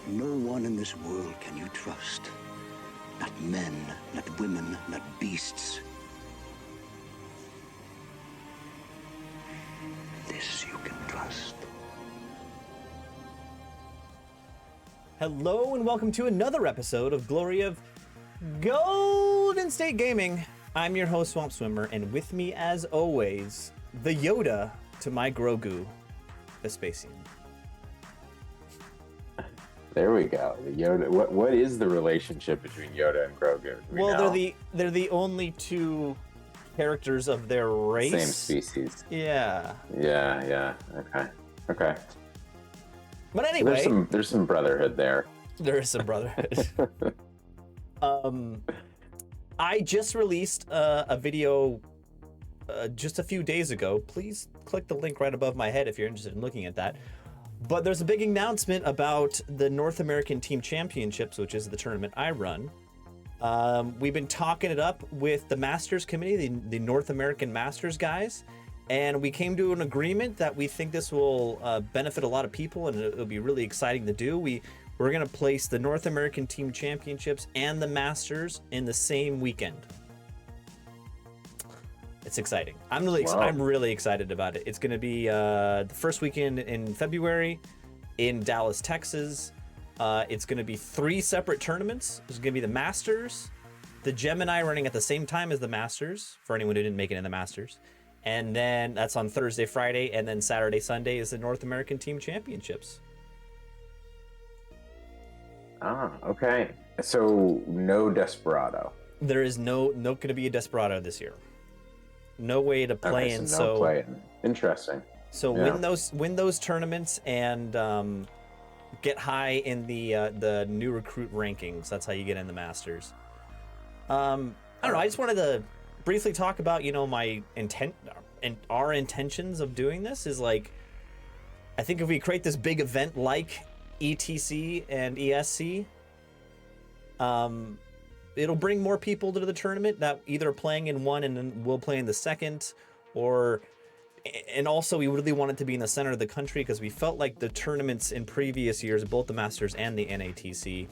No one in this world can you trust. Not men, not women, not beasts. This you can trust. Hello and welcome to another episode of Glory of Golden State Gaming. I'm your host, SwampSwimmer, and with me, as always, the Yoda to my Grogu, Vespasian. There we go. The Yoda. What is the relationship between Yoda and Grogu? Well, they're the only two characters of their race. Same species. Yeah. Yeah. Okay. But anyway, there's some brotherhood there. There is some brotherhood. I just released a video just a few days ago. Please click the link right above my head if you're interested in looking at that. But there's a big announcement about the North American Team Championships, which is the tournament I run. We've been talking it up with the Masters Committee, the North American Masters guys, and we came to an agreement that we think this will benefit a lot of people, and it'll be really exciting to do. We're going to place the North American Team Championships and the Masters in the same weekend. It's exciting. I'm really excited about it. It's going to be the first weekend in February in Dallas, Texas. It's going to be 3 separate tournaments. There's going to be the Masters, the Gemini running at the same time as the Masters, for anyone who didn't make it in the Masters. And then that's on Thursday, Friday, and then Saturday, Sunday is the North American Team Championships. Okay. So no Desperado. There is no going to be a Desperado this year. No way to play in. So no play in. Interesting. So yeah. win those tournaments and get high in the new recruit rankings. That's how you get in the Masters. I don't know. I just wanted to briefly talk about my intent and our intentions of doing this is like, I think if we create this big event like ETC and ESC, it'll bring more people to the tournament that either are playing in one and then will play in the second, and also we really wanted to be in the center of the country because we felt like the tournaments in previous years, both the Masters and the NATC,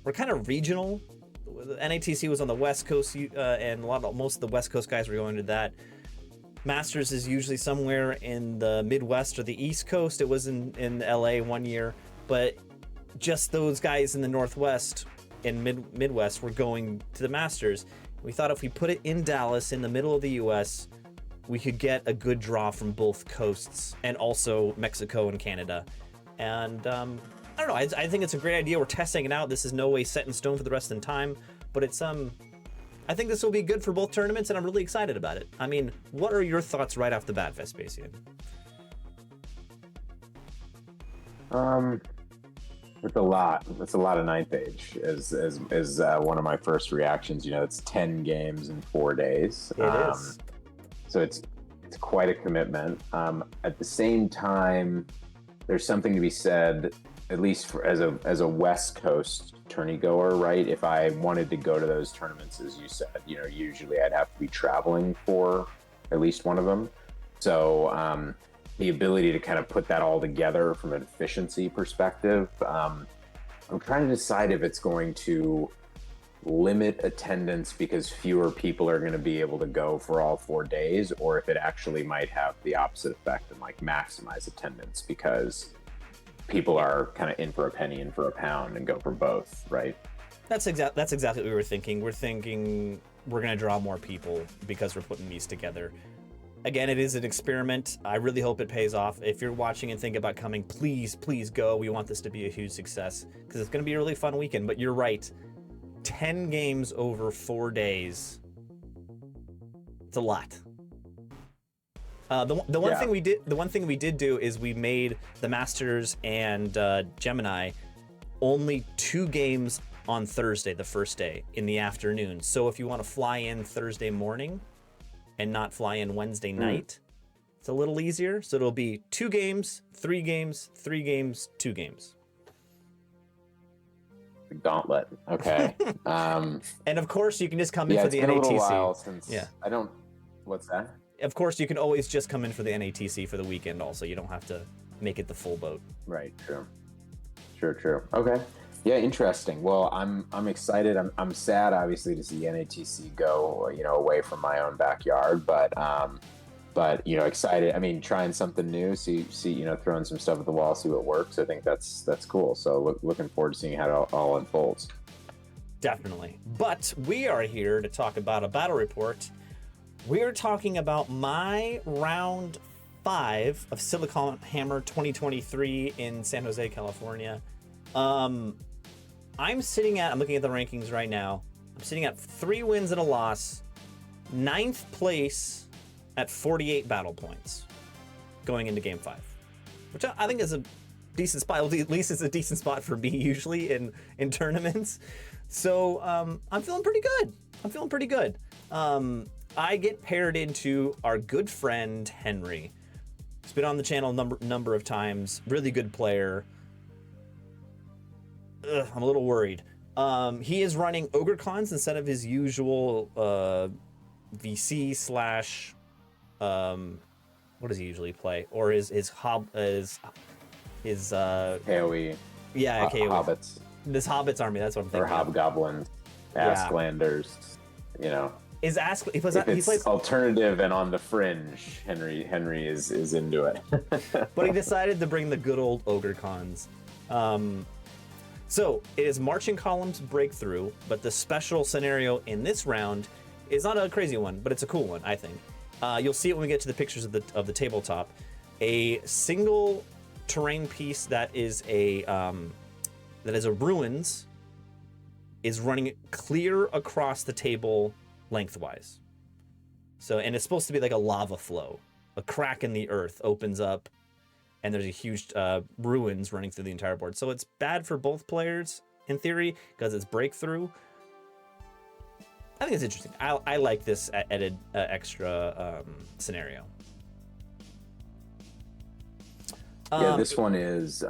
were kind of regional. The NATC was on the West Coast, and most of the West Coast guys were going to that. Masters is usually somewhere in the Midwest or the East Coast. It was in LA one year, but just those guys in the Northwest and Midwest were going to the Masters. We thought if we put it in Dallas in the middle of the US, we could get a good draw from both coasts and also Mexico and Canada. And I don't know, I think it's a great idea. We're testing it out. This is no way set in stone for the rest of the time, but it's I think this will be good for both tournaments, and I'm really excited about it. I mean, what are your thoughts right off the bat, Vespasian? It's a lot. It's a lot of ninth age. As one of my first reactions, it's 10 games in 4 days. It is. So it's quite a commitment. At the same time, there's something to be said, at least as a West Coast tourney goer, right? If I wanted to go to those tournaments, as you said, usually I'd have to be traveling for at least one of them. So the ability to kind of put that all together from an efficiency perspective, I'm trying to decide if it's going to limit attendance because fewer people are going to be able to go for all 4 days, or if it actually might have the opposite effect and like maximize attendance because people are kind of in for a penny, in for a pound, and go for both, right? That's exactly what we were thinking. We're thinking we're going to draw more people because we're putting these together. Again, it is an experiment. I really hope it pays off. If you're watching and think about coming, please go. We want this to be a huge success because it's going to be a really fun weekend. But you're right. 10 games over 4 days. It's a lot. The one thing we did do is we made the Masters and Gemini only 2 games on Thursday, the first day, in the afternoon. So if you want to fly in Thursday morning and not fly in Wednesday night, it's a little easier. So it'll be 2 games, 3 games, 3 games, 2 games. Gauntlet. Okay. And of course, you can just come in for the NATC. Yeah, it's been a little while since. Yeah. What's that? Of course, you can always just come in for the NATC for the weekend also. You don't have to make it the full boat. Right, true. True. Okay. Yeah, interesting. Well, I'm excited. I'm sad, obviously, to see NATC go, away from my own backyard. But excited. I mean, trying something new, see, throwing some stuff at the wall, see what works. I think that's cool. So looking forward to seeing how it all unfolds. Definitely. But we are here to talk about a battle report. We are talking about my round 5 of Silicon Hammer 2023 in San Jose, California. I'm looking at the rankings right now. I'm sitting at 3 wins and a loss, 9th place at 48 battle points going into game 5, which I think is a decent spot. At least it's a decent spot for me usually in tournaments. So I'm feeling pretty good. I get paired into our good friend Henry. He's been on the channel number of times. Really good player. I'm a little worried. He is running Ogre Kahns instead of his usual VC slash what does he usually play? Or his AoE. Yeah, KOE. Hobbits. This Hobbits army, that's what I'm thinking. Or Hobgoblins, Asklanders, Is he plays alternative and on the fringe. Henry is into it. But he decided to bring the good old Ogre Kahns. So it is marching columns breakthrough, but the special scenario in this round is not a crazy one, but it's a cool one, I think. You'll see it when we get to the pictures of the tabletop. A single terrain piece that is a ruins is running clear across the table lengthwise. So, and it's supposed to be like a lava flow. A crack in the earth opens up, and there's a huge ruins running through the entire board. So it's bad for both players in theory because it's breakthrough. I think it's interesting. I like this added extra scenario. Yeah, this one is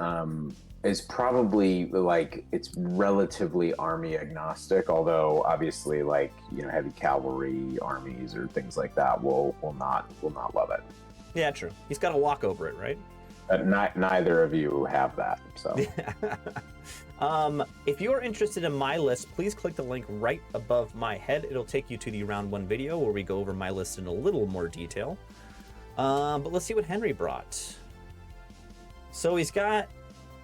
probably like it's relatively army agnostic, although obviously heavy cavalry armies or things like that will not love it. Yeah, true. He's got to walk over it, right? Neither of you have that, so. If you're interested in my list, please click the link right above my head. It'll take you to the round 1 video where we go over my list in a little more detail. But let's see what Henry brought. So he's got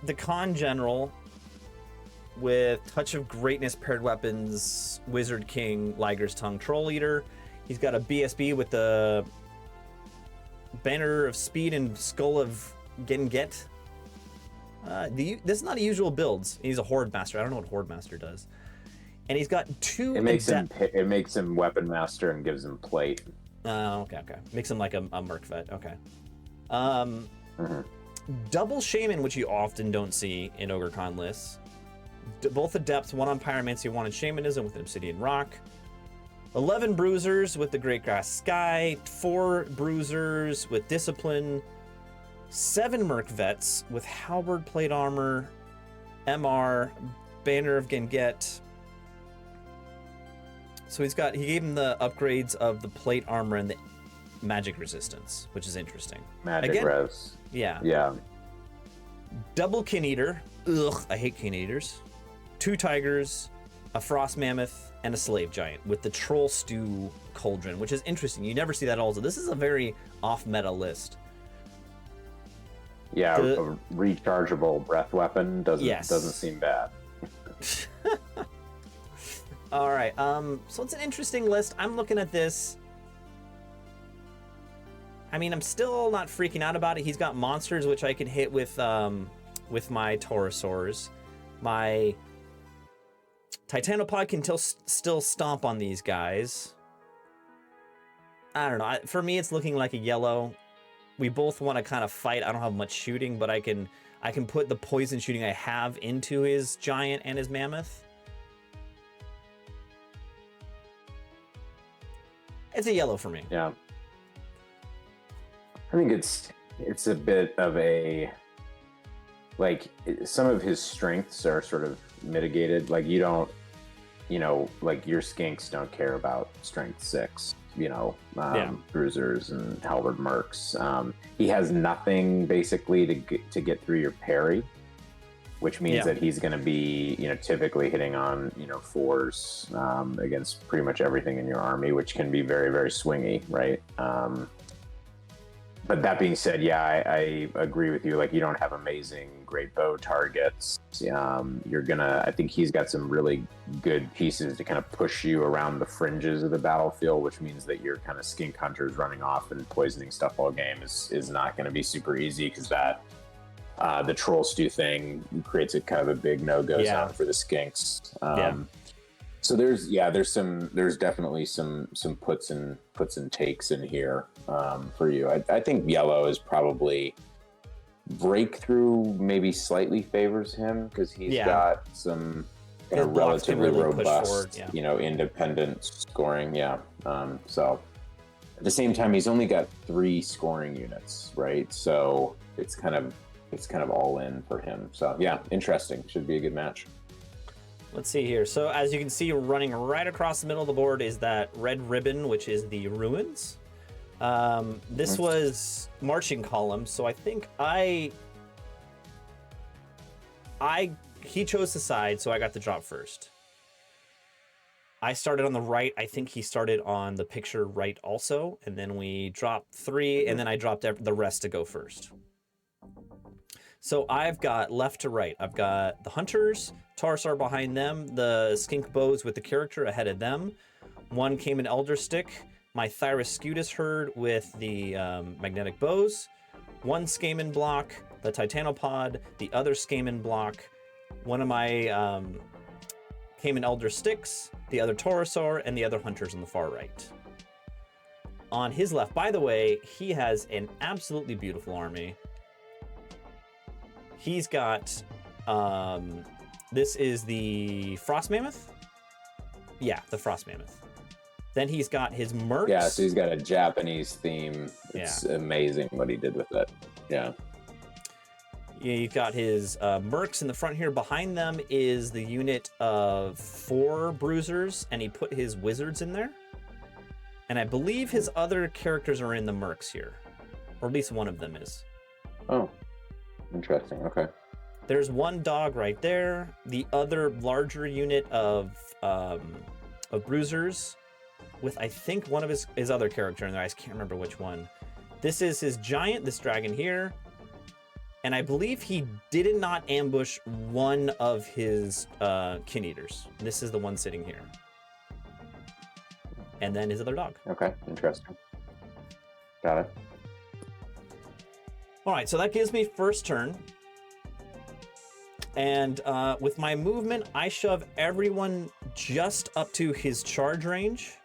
the Khan General with Touch of Greatness, Paired Weapons, Wizard King, Liger's Tongue, Troll Eater. He's got a BSB with the Banner of Speed and Skull of Genget. This is not a usual builds. He's a Horde Master. I don't know what Horde Master does. And he's got 2. It makes him Weapon Master and gives him plate. Okay. Makes him like a Merc Vet. Okay. Double Shaman, which you often don't see in Ogre Kahn lists. Both Adepts, 1 on Pyromancy, 1 on Shamanism with Obsidian Rock. 11 Bruisers with the Great Grass Sky. 4 Bruisers with Discipline. 7 Merc Vets with Halberd Plate Armor, MR, Banner of Genget. So he gave him the upgrades of the plate armor and the magic resistance, which is interesting. Magic res. Yeah. Yeah. Double Kin Eater. Ugh, I hate Kin Eaters. 2 Tigers, a Frost Mammoth, and a Slave Giant with the Troll Stew Cauldron, which is interesting. You never see that also. This is a very off-meta list. Yeah, a rechargeable breath weapon doesn't seem bad. All right, so it's an interesting list. I'm looking at this. I mean, I'm still not freaking out about it. He's got monsters which I can hit with my Taurosaurs. My Titanopod can still stomp on these guys. I don't know. For me, it's looking like a yellow. We both want to kind of fight. I don't have much shooting, but I can put the poison shooting I have into his giant and his mammoth. It's a yellow for me. Yeah. I think it's a bit of a, like, some of his strengths are sort of mitigated. Like, you don't, like your skinks don't care about strength 6. Bruisers and halberd mercs. He has nothing basically to get through your parry. which means that he's going to be, typically hitting on, 4s against pretty much everything in your army, which can be very, very swingy, right? But that being said, I agree with you. Like, you don't have amazing, great bow targets. I think he's got some really good pieces to kind of push you around the fringes of the battlefield, which means that your kind of skink hunters running off and poisoning stuff all game is not going to be super easy, because that the troll stew thing creates a kind of a big no-go zone for the skinks. So there's definitely some puts and takes in here for you. I think yellow is probably breakthrough, maybe slightly favors him, because he's got some kind of relatively really robust, independent scoring. So at the same time, he's only got 3 scoring units, right? So it's kind of all in for him. So yeah, interesting. Should be a good match. Let's see here. So as you can see, running right across the middle of the board is that red ribbon, which is the ruins. This was marching column, so I think he chose the side, so I got the drop first. I started on the right. I think he started on the picture right also, and then we dropped 3, and then I dropped the rest to go first. So I've got left to right. I've got the hunters, Taurusar behind them, the skink bows with the character ahead of them. One came in Elder Stick, my Thyroscutus herd with the magnetic bows, one Skaman block, the Titanopod, the other Skaman block, one of my came in Elder Sticks, the other Taurusar, and the other hunters on the far right. On his left, by the way, he has an absolutely beautiful army. He's got, this is the Frost Mammoth? Yeah, the Frost Mammoth. Then he's got his Mercs. Yeah, so he's got a Japanese theme. It's amazing what he did with it. Yeah. Yeah, you've got his Mercs in the front here. Behind them is the unit of 4 Bruisers, and he put his Wizards in there. And I believe his other characters are in the Mercs here. Or at least one of them is. Oh. Interesting. Okay. There's one dog right there. The other larger unit of bruisers, with I think one of his other character in there. I just can't remember which one. This is his giant, this dragon here, and I believe he did not ambush one of his kin eaters. This is the one sitting here, and then his other dog. Okay. Interesting. Got it. All right, so that gives me first turn. And with my movement, I shove everyone just up to his charge range,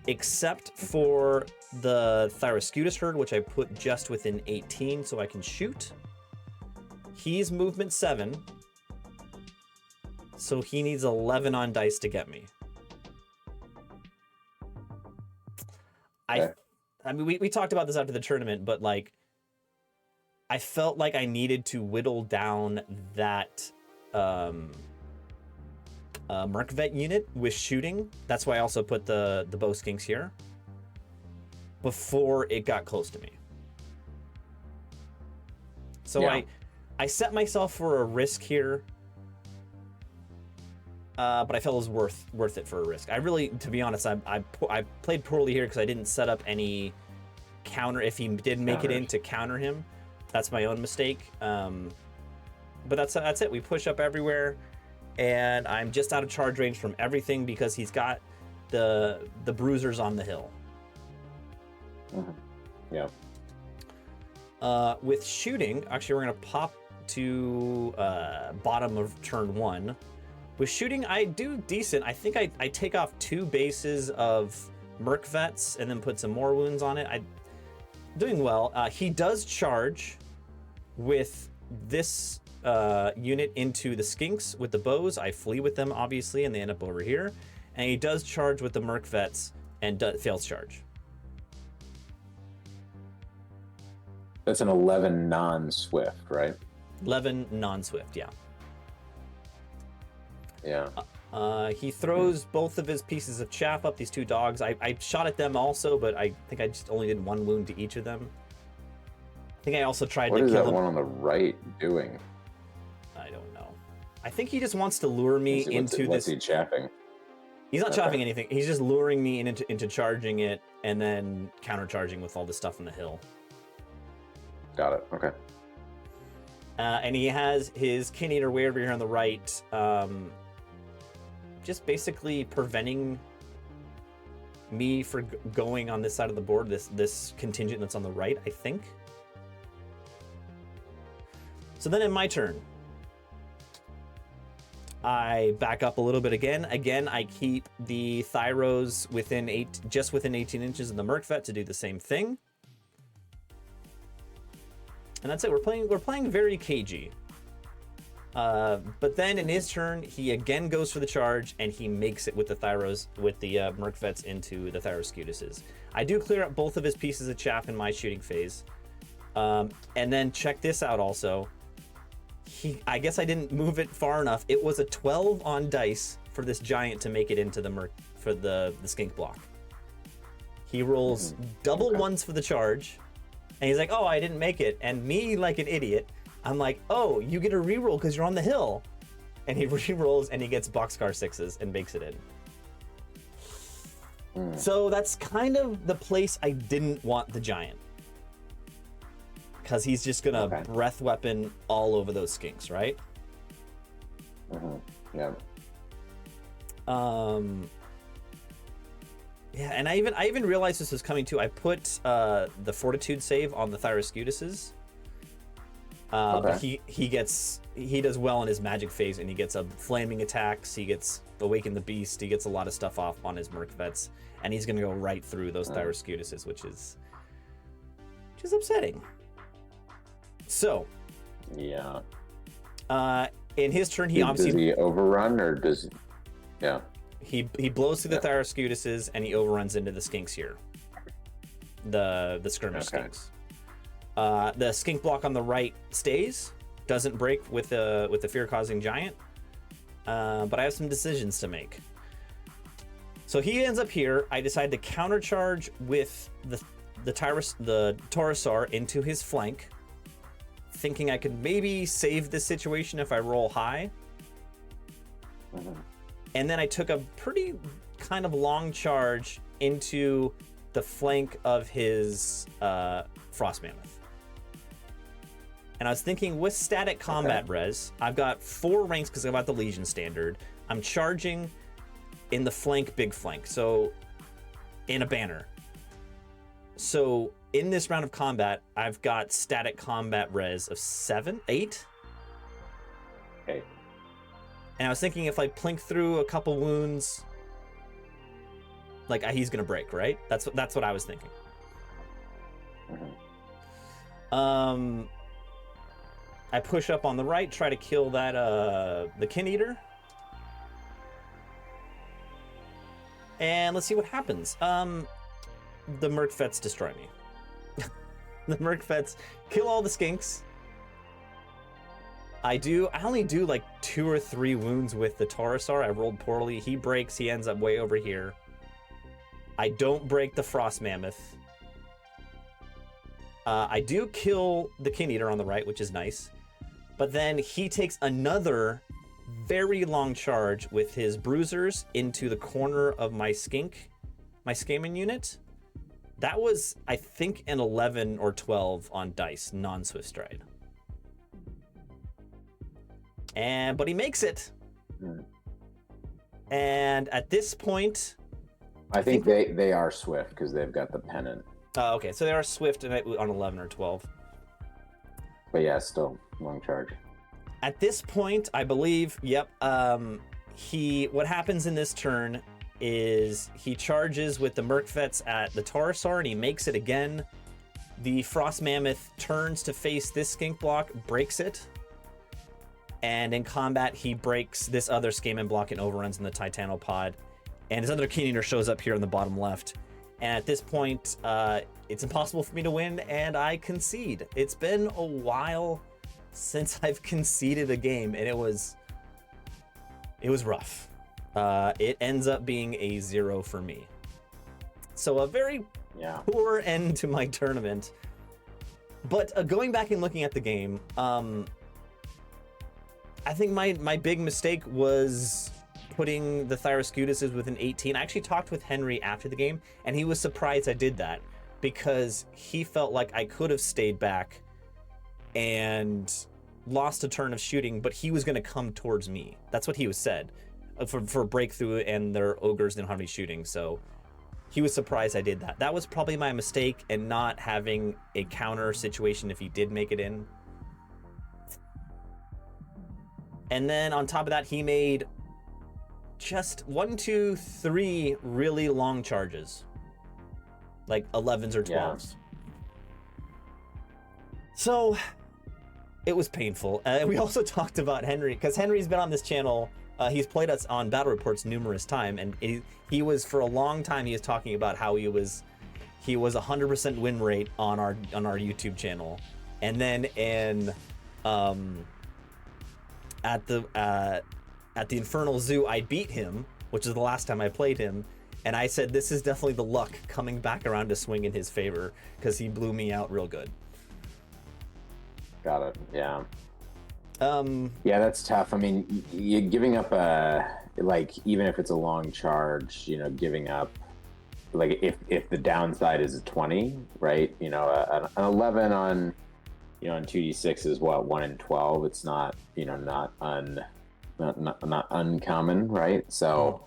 except for the Thyroscutus herd, which I put just within 18 so I can shoot. He's movement 7, so he needs 11 on dice to get me. Okay. I mean, we talked about this after the tournament, but like, I felt like I needed to whittle down that Merkvet unit with shooting. That's why I also put the bow skinks here before it got close to me. So I set myself for a risk here, but I felt it was worth it for a risk. I really, to be honest, I played poorly here because I didn't set up any counter. If he did make it in, to counter him. That's my own mistake. But that's it. We push up everywhere, and I'm just out of charge range from everything because he's got the bruisers on the hill. Mm-hmm. Yeah. With shooting, actually, we're gonna pop to bottom of turn 1. With shooting, I do decent. I think I take off 2 bases of Merkvets and then put some more wounds on it. I'm doing well. He does charge with this unit into the skinks with the bows. I flee with them, obviously, and they end up over here. And he does charge with the Merkvets and fails charge. That's an 11 non-swift, right? 11 non-swift, yeah. Yeah. He throws both of his pieces of chaff up, these 2 dogs. I shot at them also, but I think I just only did 1 wound to each of them. I think I also tried to kill them. What is that one on the right doing? I think he just wants to lure me into what's this. he chaffing? He's not chopping anything. He's just luring me into charging it and then countercharging with all the stuff on the hill. Got it. Okay. And he has his Kin Eater way over here on the right, just basically preventing me for going on this side of the board, this contingent that's on the right, I think. So then in my turn, I back up a little bit again. Again, I keep the Thyros just within 18 inches of the Merkvet to do the same thing. And that's it. We're playing very cagey. But then in his turn, he again goes for the charge, and he makes it with the Thyros, with the Merkvets into the Thyroscutuses. I do clear up both of his pieces of chaff in my shooting phase. And then check this out also. I guess I didn't move it far enough. It was a 12 on dice for this giant to make it into the skink block. He rolls double ones for the charge, and he's like, "Oh, I didn't make it." And me, like an idiot, I'm like, "Oh, you get a reroll because you're on the hill." And he re-rolls and he gets boxcar 6s and makes it in. So that's kind of the place I didn't want the giant. Because he's just gonna breath weapon all over those skinks, right? Yeah. Yeah, and I even realized this was coming too. I put the fortitude save on the Thyroscutuses. But he does well in his magic phase, and he gets a flaming attacks. He gets awaken the beast. He gets a lot of stuff off on his Merkvets, and he's gonna go right through those Thyroscutuses, which is upsetting. So, yeah. In his turn, he obviously does he overrun or does? Yeah. He blows through the Thyroscutuses and he overruns into the skinks here. The skirmish skinks. The skink block on the right stays, doesn't break with the fear-causing giant. But I have some decisions to make. So he ends up here. I decide to countercharge with the Taurosaur into his flank, thinking I could maybe save this situation if I roll high. And then I took a pretty kind of long charge into the flank of his Frost Mammoth. And I was thinking with static combat res, I've got 4 ranks because I've got the Legion standard. I'm charging in the flank, big flank, so in a banner. So in this round of combat, I've got static combat res of 8. Okay. And I was thinking if I plink through a couple wounds, like he's gonna break, right? That's what I was thinking. I push up on the right, try to kill that the Kin Eater. And let's see what happens. The Merkvets destroy me. The Merkvets kill all the skinks. I only do like 2 or 3 wounds with the Taurosaur. I rolled poorly. He breaks. He ends up way over here. I don't break the Frost Mammoth. I do kill the Kin Eater on the right, which is nice. But then he takes another very long charge with his bruisers into the corner of my Skaman unit. That was, I think, an 11 or 12 on dice, non-Swift Stride. But he makes it. And at this point, I think they are swift because they've got the pennant. Okay, so they are swift on 11 or 12. But yeah, still long charge. At this point, I believe, what happens in this turn is he charges with the Merkvets at the Taurosaur and he makes it again. The Frost Mammoth turns to face this skink block, breaks it. And in combat, he breaks this other Skaman block and overruns in the Titanopod. And his other Kin Eater shows up here in the bottom left. And at this point, it's impossible for me to win, and I concede. It's been a while since I've conceded a game, and it was rough. It ends up being a 0 for me. So a very poor end to my tournament. But going back and looking at the game, I think my big mistake was putting the Thyroscutuses within 18. I actually talked with Henry after the game, and he was surprised I did that because he felt like I could have stayed back and lost a turn of shooting, but he was going to come towards me. That's what he was said for breakthrough, and their ogres didn't have any shooting. So he was surprised I did that. That was probably my mistake, and not having a counter situation if he did make it in. And then on top of that, he made just 1, 2, 3 really long charges, like 11s or 12s. Yeah. So it was painful. We also talked about Henry, because Henry's been on this channel. He's played us on Battle Reports numerous times, and he was, for a long time, he was talking about how he was 100% win rate on our YouTube channel, and then in at the Infernal Zoo, I beat him, which is the last time I played him, and I said this is definitely the luck coming back around to swing in his favor, because he blew me out real good. Got it. Yeah. Yeah, that's tough. I mean, you're giving up like, even if it's a long charge, you know, giving up, like, if the downside is a 20, right? You know, an 11 on, you know, on 2d6 is what, 1 in 12. It's not, you know, not uncommon, right? So,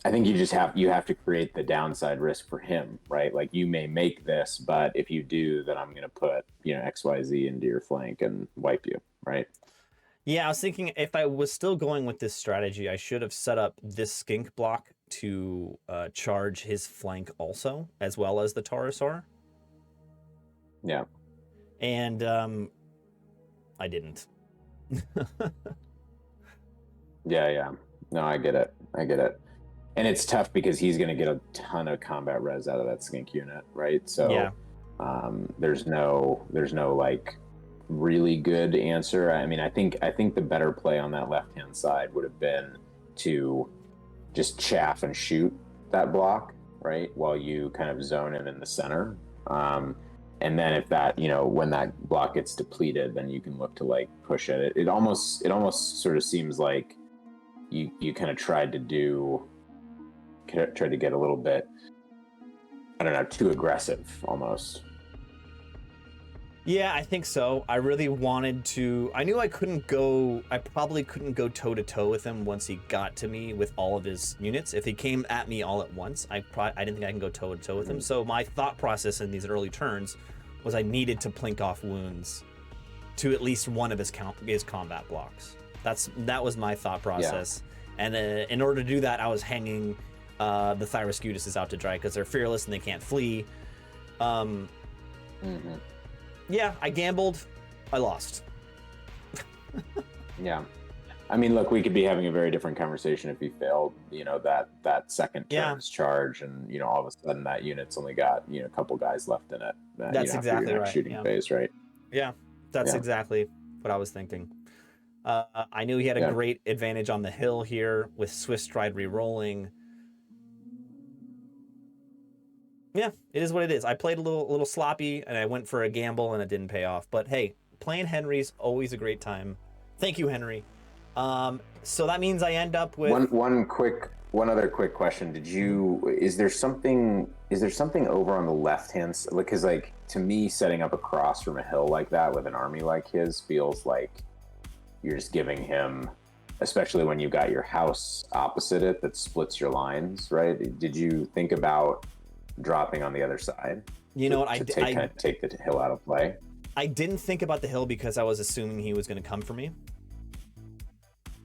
I think you have to create the downside risk for him, right? Like, you may make this, but if you do, then I'm going to put, you know, XYZ into your flank and wipe you, right? Yeah, I was thinking if I was still going with this strategy, I should have set up this skink block to charge his flank also, as well as the Taurosaur. Yeah. And I didn't. Yeah. No, I get it. And it's tough because he's going to get a ton of combat res out of that skink unit, right? So yeah. There's no like really good answer. I mean, I think the better play on that left-hand side would have been to just chaff and shoot that block, right, while you kind of zone him in the center. And then if that, you know, when that block gets depleted, then you can look to like push it. It almost sort of seems like you kind of tried to get a little bit, I don't know, too aggressive almost. Yeah, I think so. I really wanted to. I knew I probably couldn't go toe to toe with him once he got to me with all of his units. If he came at me all at once, I didn't think I can go toe to toe with him. So my thought process in these early turns was I needed to plink off wounds to at least one of his combat blocks. That was my thought process. Yeah. And in order to do that, I was hanging the Thyroscutuses out to dry because they're fearless and they can't flee. Yeah, I gambled. I lost. Yeah. I mean, look, we could be having a very different conversation if he failed, you know, that second turn's charge, and, you know, all of a sudden that unit's only got, you know, a couple guys left in it. That's exactly right. Shooting phase, right? Yeah, that's exactly what I was thinking. I knew he had a great advantage on the hill here with Swift Stride re-rolling. Yeah, it is what it is. I played a little sloppy, and I went for a gamble, and it didn't pay off. But hey, playing Henry's always a great time. Thank you, Henry. So that means I end up with one other quick question. Is there something over on the left hand side? Because, like, to me, setting up across from a hill like that with an army like his feels like you're just giving him, especially when you got your house opposite it that splits your lines, right? Did you think about dropping on the other side? You know what? I take the hill out of play. I didn't think about the hill because I was assuming he was going to come for me.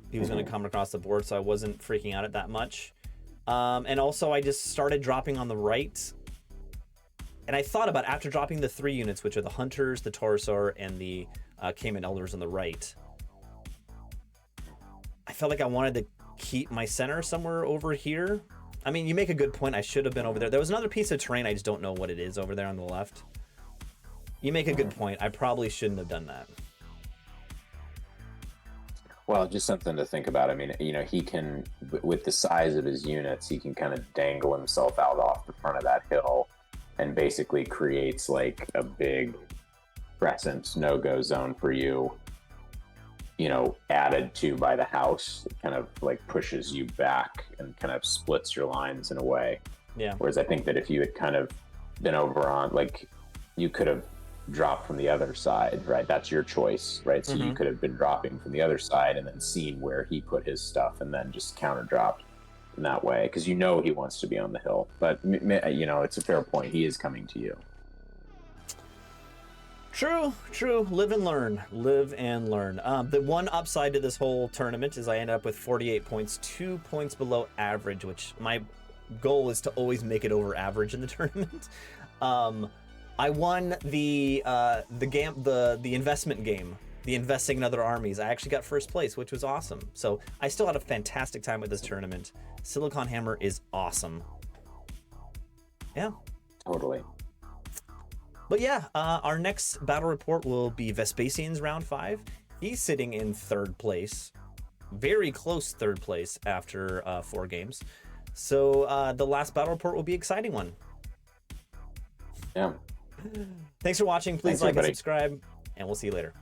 He was going to come across the board, so I wasn't freaking out at that much. And also, I just started dropping on the right. And I thought about, after dropping the 3 units, which are the Hunters, the Taurosaur, and the Cayman Elders on the right, I felt like I wanted to keep my center somewhere over here. I mean, you make a good point. I should have been over there. There was another piece of terrain. I just don't know what it is over there on the left. You make a good point. I probably shouldn't have done that. Well, just something to think about. I mean, you know, he can, with the size of his units, he can kind of dangle himself out off the front of that hill and basically creates like a big crescent no-go zone for you. added to by the house. It kind of like pushes you back and kind of splits your lines in a way. Yeah. Whereas I think that if you had kind of been over on, like, you could have dropped from the other side, right? That's your choice, right? So you could have been dropping from the other side and then seen where he put his stuff and then just counter dropped in that way, because he wants to be on the hill. But it's a fair point. He is coming to you. True. Live and learn. The one upside to this whole tournament is I ended up with 48 points, 2 points below average, which my goal is to always make it over average in the tournament. I won the investment game, the investing in other armies. I actually got first place, which was awesome. So I still had a fantastic time with this tournament. Silicon Hammer is awesome. Yeah. Totally. But yeah, our next battle report will be Vespasian's round 5. He's sitting in 3rd place, very close 3rd place after 4 games. So the last battle report will be an exciting one. Yeah. Thanks for watching. Please like and subscribe, and we'll see you later.